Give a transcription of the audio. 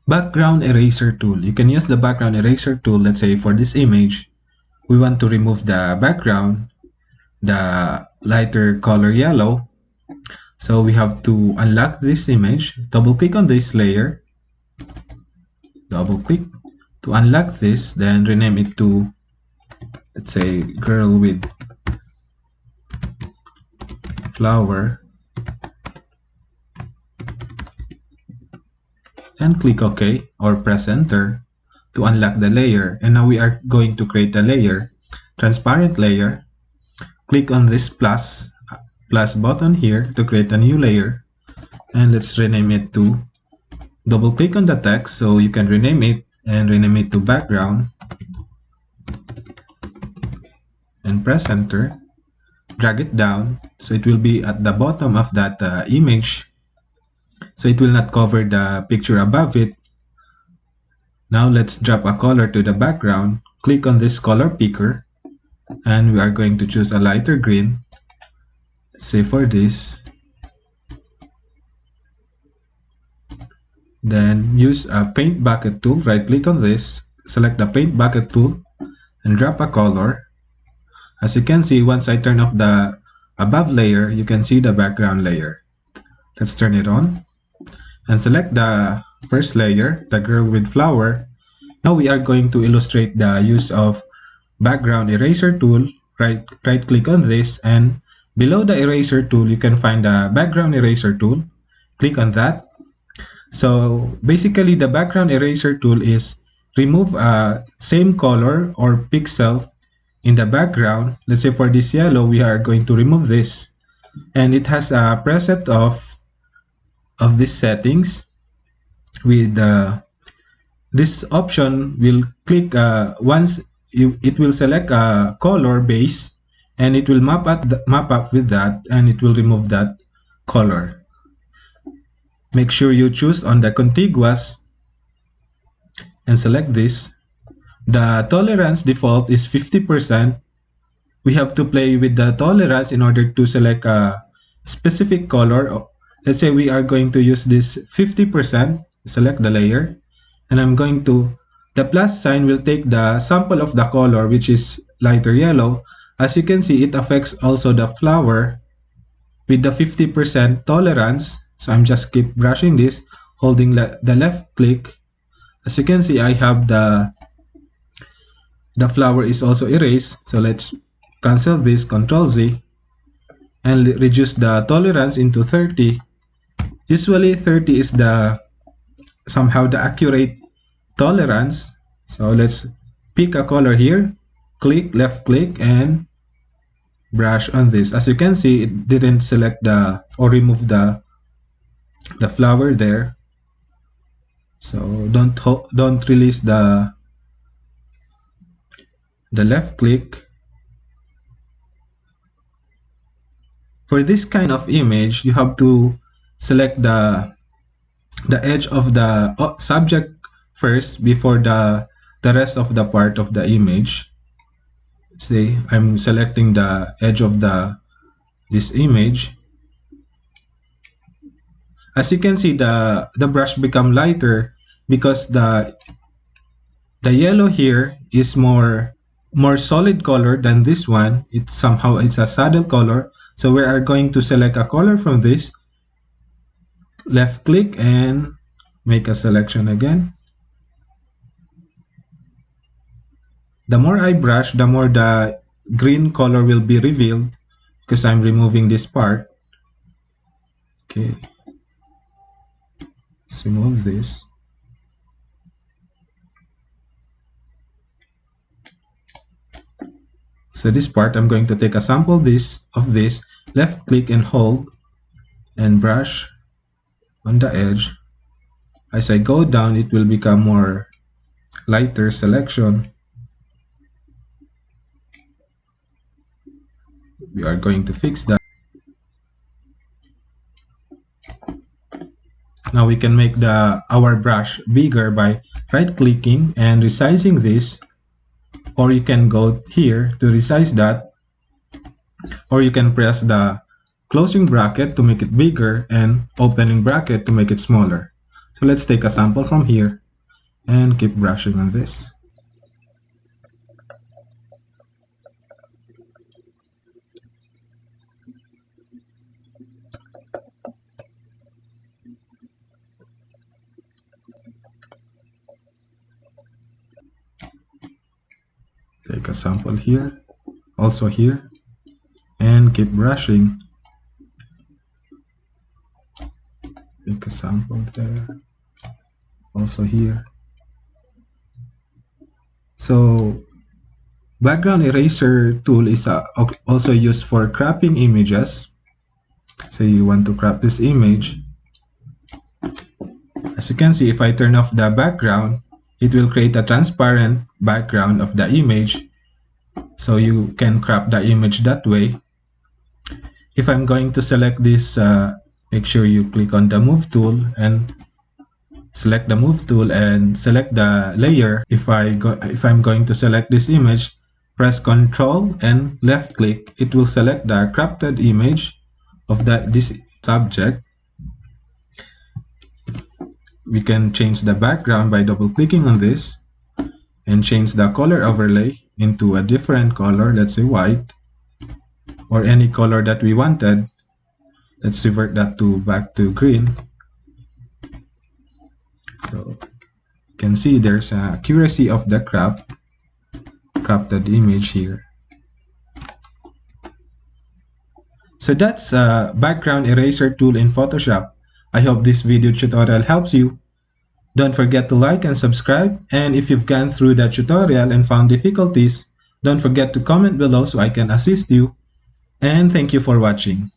Background eraser tool. You can use the background eraser tool. Let's say for this image, we want to remove the background, the lighter color yellow. So we have to unlock this image, double click on this layer, double click to unlock this, then rename it to, let's say, girl with flower, and click OK or press enter to unlock the layer. And now we are going to create a layer, transparent layer. Click on this plus button here to create a new layer, and let's rename it to, double click on the text so you can rename it, and rename it to background, and press enter. Drag it down so it will be at the bottom of that image, so it will not cover the picture above it. Now let's drop a color to the background. Click on this color picker, and we are going to choose a lighter green. Say for this, then use a paint bucket tool. Right click on this, select the paint bucket tool, and drop a color. As you can see, once I turn off the above layer, you can see the background layer. Let's turn it on and select the first layer, the girl with flower. Now we are going to illustrate the use of background eraser tool. Right click on this, and below the eraser tool, you can find the background eraser tool. Click on that. So basically, the background eraser tool is remove a same color or pixel in the background. Let's say for this yellow, we are going to remove this, and it has a preset of these settings. With this option, will click once it will select a color base, and it will map up with that, and it will remove that color. Make sure you choose on the contiguous and select this. The tolerance default is 50%. We have to play with the tolerance in order to select a specific color. Let's say we are going to use this 50%. Select the layer, and I'm going to, the plus sign will take the sample of the color, which is lighter yellow. As you can see, it affects also the flower with the 50% tolerance. So I'm just keep brushing this, holding the left click. As you can see, I have the flower is also erased. So let's cancel this, Control Z, and reduce the tolerance into 30. Usually 30 is somehow the accurate tolerance. So let's pick a color here, click, left click, and brush on this. As you can see, it didn't select or remove the flower there. So don't release the left click. For this kind of image, you have to select the edge of the subject first before the rest of the part of the image. See, I'm selecting the edge of this image. As you can see, the brush become lighter because the yellow here is more solid color than this one. It's a saddle color. So we are going to select a color from this. Left click and make a selection again. The more I brush, the more the green color will be revealed because I'm removing this part. Okay. Let's remove this. So this part, I'm going to take a sample of this, left click and hold, and brush on the edge. As I go down, it will become more lighter selection. We are going to fix that. Now we can make our brush bigger by right clicking and resizing this, or you can go here to resize that, or you can press the closing bracket to make it bigger and opening bracket to make it smaller. So let's take a sample from here and keep brushing on this. Take a sample here, also here, and keep brushing. Take a sample there, also here. So background eraser tool is also used for cropping images. Say you want to crop this image. As you can see, if I turn off the background, it will create a transparent background of the image, so you can crop the image that way. If I'm going to select this, make sure you click on the move tool and select the move tool and select the layer. If I'm going to select this image, press Ctrl and left click. It will select the cropped image of this subject. We can change the background by double clicking on this and change the color overlay into a different color, let's say white, or any color that we wanted. Let's revert that back to green. So you can see there's an accuracy of the cropped image here. So that's a background eraser tool in Photoshop. I hope this video tutorial helps you. Don't forget to like and subscribe, and if you've gone through the tutorial and found difficulties, don't forget to comment below so I can assist you. And thank you for watching.